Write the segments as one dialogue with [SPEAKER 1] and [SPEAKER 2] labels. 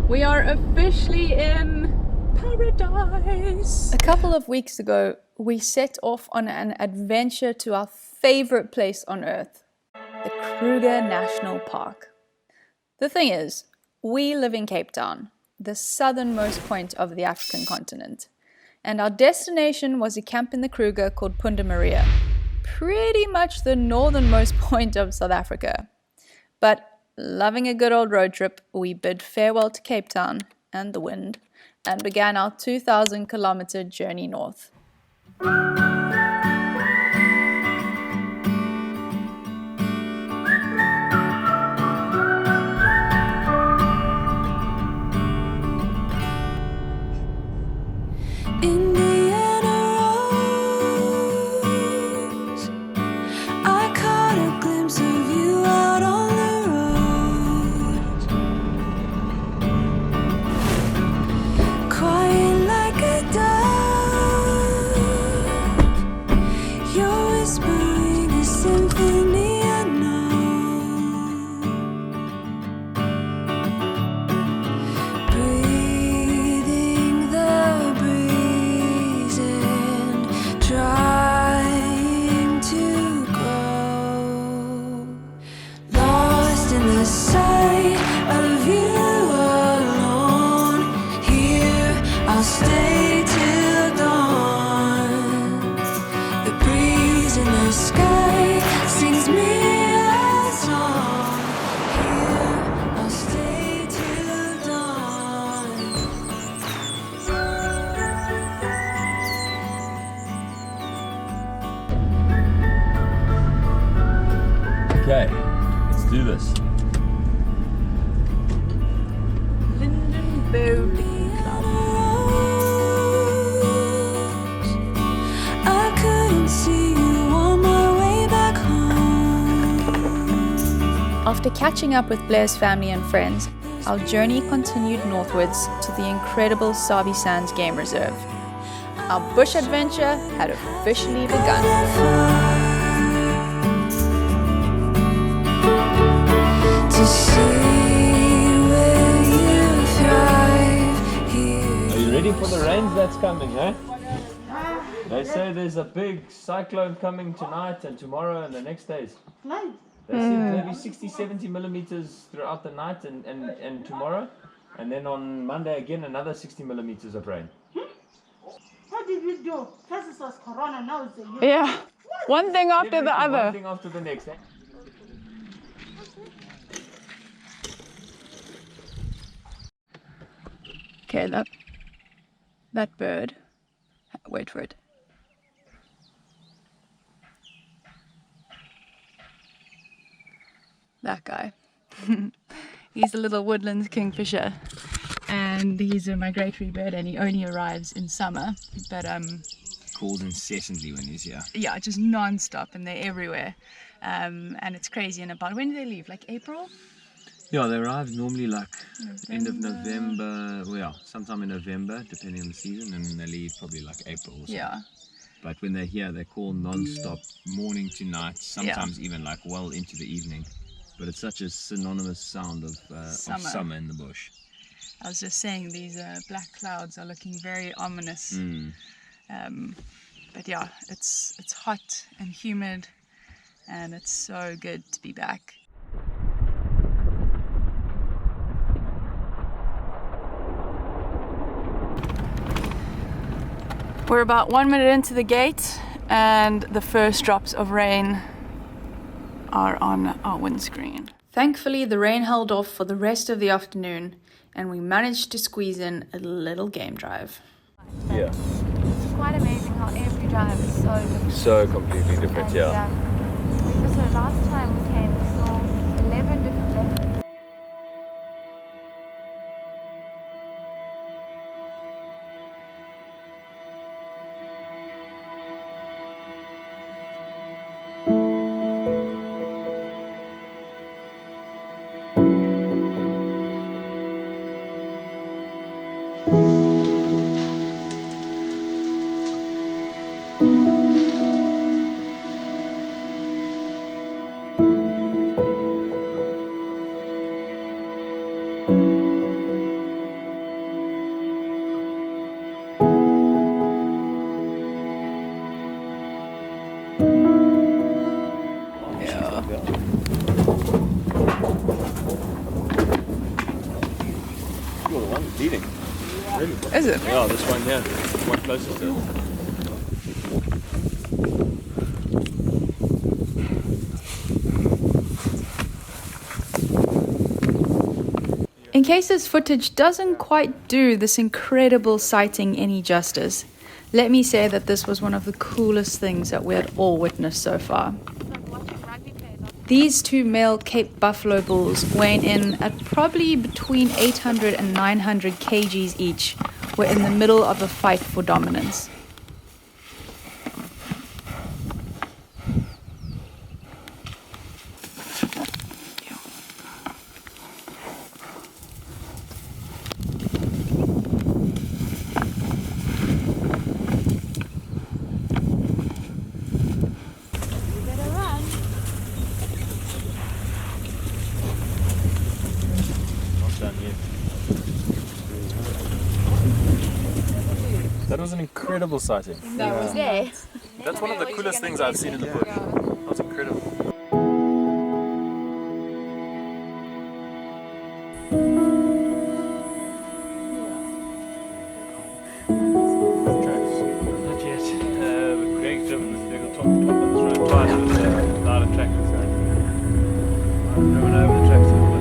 [SPEAKER 1] We are officially in paradise. A couple of weeks ago, we set off on an adventure to our favorite place on earth, the Kruger National Park. The thing is, we live in Cape Town, the southernmost point of the African continent, and our destination was a camp in the Kruger called Punda Maria, pretty much the northernmost point of South Africa. But loving a good old road trip, we bid farewell to Cape Town and the wind and began our 2,000-kilometer journey north.
[SPEAKER 2] Okay, let's do this.
[SPEAKER 1] After catching up with Blair's family and friends, our journey continued northwards to the incredible Sabi Sands Game Reserve. Our bush adventure had officially begun.
[SPEAKER 2] Are you ready for the rains that's coming, eh? They say there's a big cyclone coming tonight and tomorrow and the next days. They said maybe 60-70 millimeters throughout the night and tomorrow, and then on Monday again another 60 millimeters of rain.
[SPEAKER 3] What did we do? First it was Corona, now it's a year.
[SPEAKER 1] Yeah, one thing after the other.
[SPEAKER 2] One thing after the next, eh?
[SPEAKER 1] Okay, that bird, wait for it. That guy. He's a little woodlands kingfisher, and he's a migratory bird, and he only arrives in summer, but
[SPEAKER 2] Calls incessantly when he's here.
[SPEAKER 1] yeah, just non-stop, and they're everywhere, and it's crazy. And about, when do they leave? Like April?
[SPEAKER 2] Yeah, they arrive normally like end of November, well, yeah, sometime in November, depending on the season, and they leave probably like April or so.
[SPEAKER 1] Yeah.
[SPEAKER 2] But when they're here, they call non-stop, morning to night, sometimes even like well into the evening. But it's such a synonymous sound of summer in the bush.
[SPEAKER 1] I was just saying, these black clouds are looking very ominous. But yeah, it's hot and humid, and it's so good to be back. We're about 1 minute into the gate, and the first drops of rain are on our windscreen. Thankfully, the rain held off for the rest of the afternoon, and we managed to squeeze in a little game drive.
[SPEAKER 2] Yeah.
[SPEAKER 4] It's quite amazing how every drive is so different.
[SPEAKER 2] So completely different,
[SPEAKER 4] And,
[SPEAKER 2] yeah.
[SPEAKER 4] So last time we came, we saw 11 different leopards.
[SPEAKER 2] beautiful, the one leading. Really cool.
[SPEAKER 1] Is it?
[SPEAKER 2] Yeah, this one here, the one closest to it.
[SPEAKER 1] In case this footage doesn't quite do this incredible sighting any justice, let me say that this was one of the coolest things that we had all witnessed so far. These two male Cape Buffalo bulls, weighing in at probably between 800 and 900 kgs each, were in the middle of a fight for dominance.
[SPEAKER 2] That was an incredible sighting.
[SPEAKER 4] That was there.
[SPEAKER 2] That's one of the coolest things I've seen in the bush. That was incredible. Tracks? Not yet. Greg's driven this vehicle top of this road twice with without a tractor. I've driven over the tracks a little bit.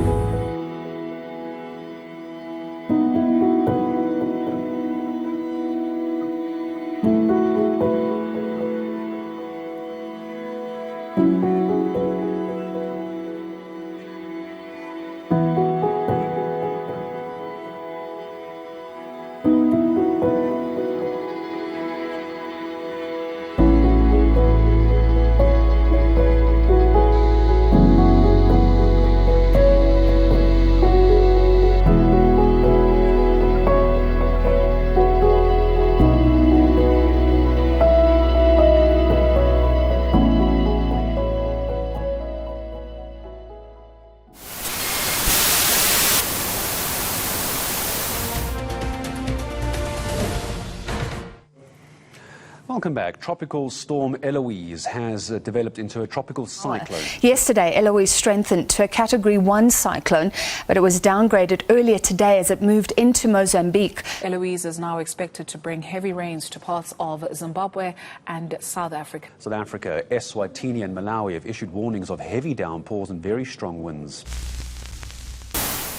[SPEAKER 5] Welcome back. Tropical storm Eloise has developed into a tropical cyclone.
[SPEAKER 6] Yesterday, Eloise strengthened to a Category 1 cyclone, but it was downgraded earlier today as it moved into Mozambique.
[SPEAKER 7] Eloise is now expected to bring heavy rains to parts of Zimbabwe and South Africa.
[SPEAKER 5] South Africa, Eswatini and Malawi have issued warnings of heavy downpours and very strong winds.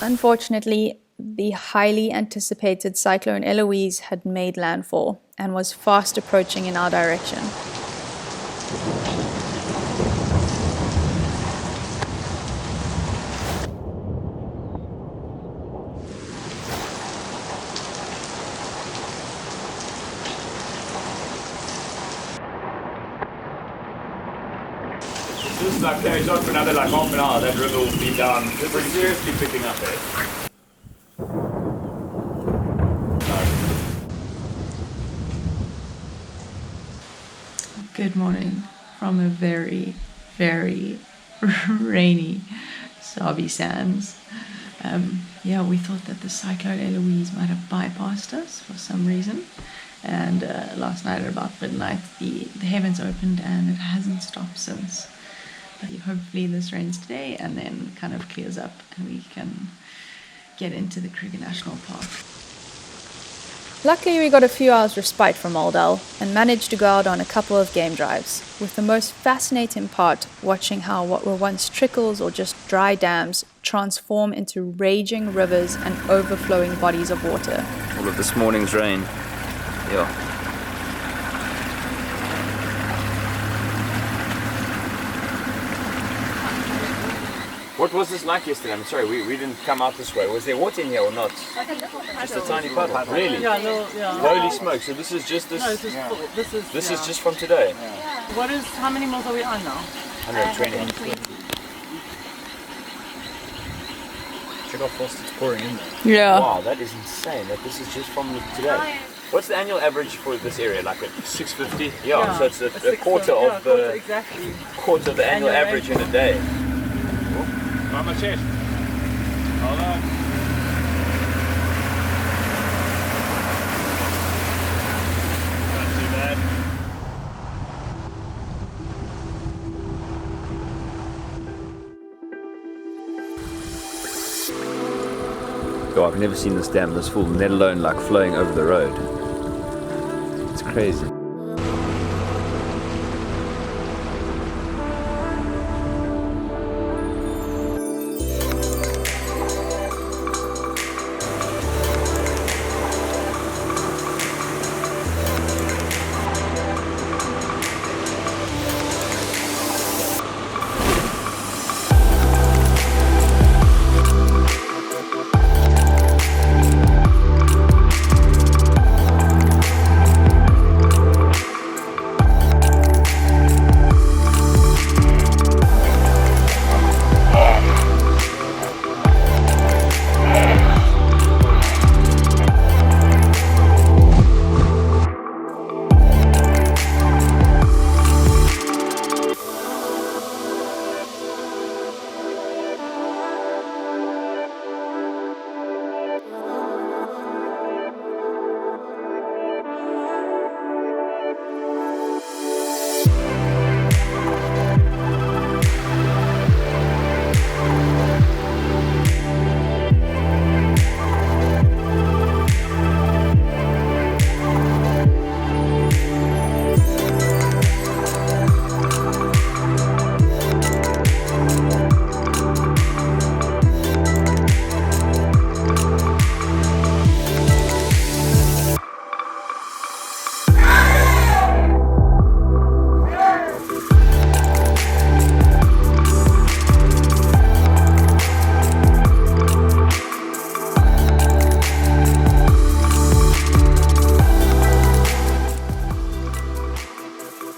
[SPEAKER 1] Unfortunately, the highly anticipated Cyclone Eloise had made landfall and was fast approaching in our direction.
[SPEAKER 2] This is like carries on for another like half an hour. That river will be down. It's pretty seriously picking up there.
[SPEAKER 1] Good morning from a very, very rainy Sabi Sands. Yeah, we thought that the Cyclone Eloise might have bypassed us for some reason. And last night at about midnight, the heavens opened and it hasn't stopped since. But hopefully this rains today and then kind of clears up and we can get into the Kruger National Park. Luckily, we got a few hours respite from Oldell and managed to go out on a couple of game drives, with the most fascinating part watching how what were once trickles or just dry dams transform into raging rivers and overflowing bodies of water.
[SPEAKER 2] All of this morning's rain. Yeah. What was this like yesterday? I'm sorry, we didn't come out this way. Was there water in here or not? Just a tiny puddle. Really?
[SPEAKER 3] Yeah, no, yeah.
[SPEAKER 2] Holy smoke! So this is just this.
[SPEAKER 3] No, this is
[SPEAKER 2] This is just from today.
[SPEAKER 3] What is? How many miles are we on now?
[SPEAKER 2] 120. Check how fast it's pouring in there.
[SPEAKER 1] Yeah.
[SPEAKER 2] Wow, that is insane. That this is just from today. What's the annual average for this area? Like a 650? Yeah, so it's a quarter of the
[SPEAKER 3] exactly.
[SPEAKER 2] quarter of the annual average in a day. On my chest. Hold on. Not too bad. Oh, I've never seen this dam this full, let alone like flowing over the road. It's crazy.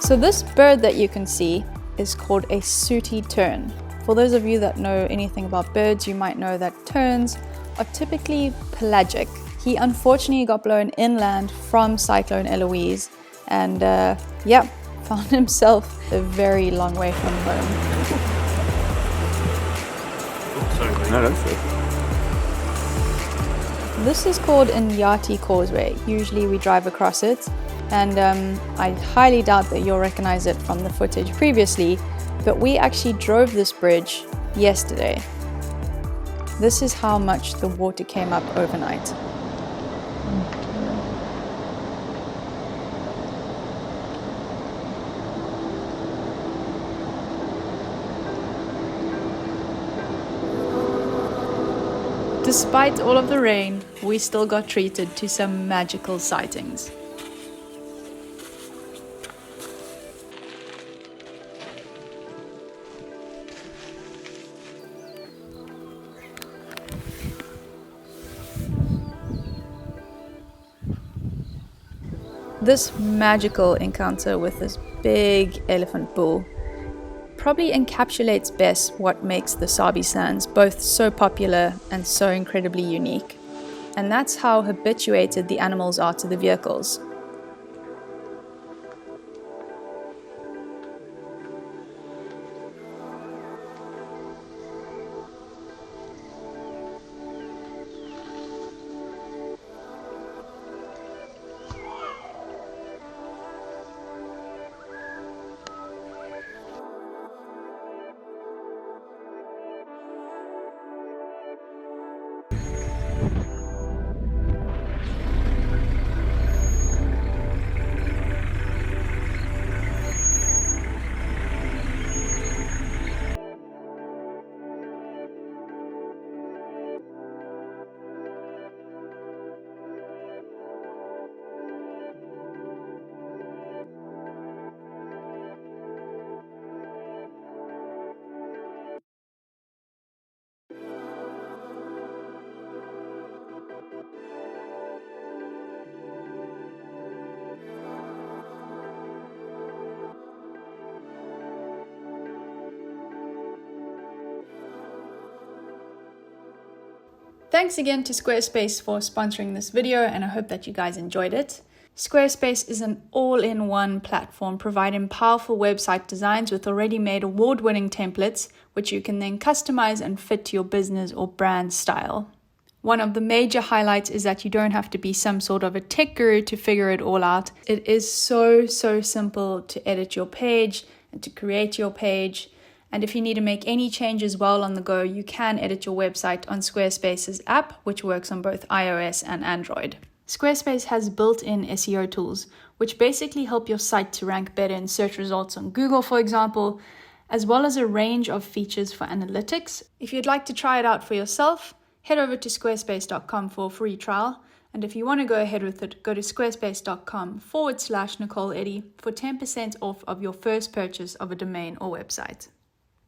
[SPEAKER 1] So this bird that you can see is called a sooty tern. For those of you that know anything about birds, you might know that terns are typically pelagic. He unfortunately got blown inland from Cyclone Eloise and found himself a very long way from home.
[SPEAKER 2] No, that's it.
[SPEAKER 1] This is called Nyati Causeway. Usually we drive across it, and I highly doubt that you'll recognize it from the footage previously, but we actually drove this bridge yesterday. This is how much the water came up overnight. Despite all of the rain, we still got treated to some magical sightings. This magical encounter with this big elephant bull probably encapsulates best what makes the Sabi Sands both so popular and so incredibly unique. And that's how habituated the animals are to the vehicles. Thanks again to Squarespace for sponsoring this video, and I hope that you guys enjoyed it. Squarespace is an all-in-one platform providing powerful website designs with already made award-winning templates, which you can then customize and fit to your business or brand style. One of the major highlights is that you don't have to be some sort of a tech guru to figure it all out. It is so simple to edit your page and to create your page. And if you need to make any changes while on the go, you can edit your website on Squarespace's app, which works on both iOS and Android. Squarespace has built-in SEO tools, which basically help your site to rank better in search results on Google, for example, as well as a range of features for analytics. If you'd like to try it out for yourself, head over to squarespace.com for a free trial. And if you want to go ahead with it, go to squarespace.com/Nicole Eddy for 10% off of your first purchase of a domain or website.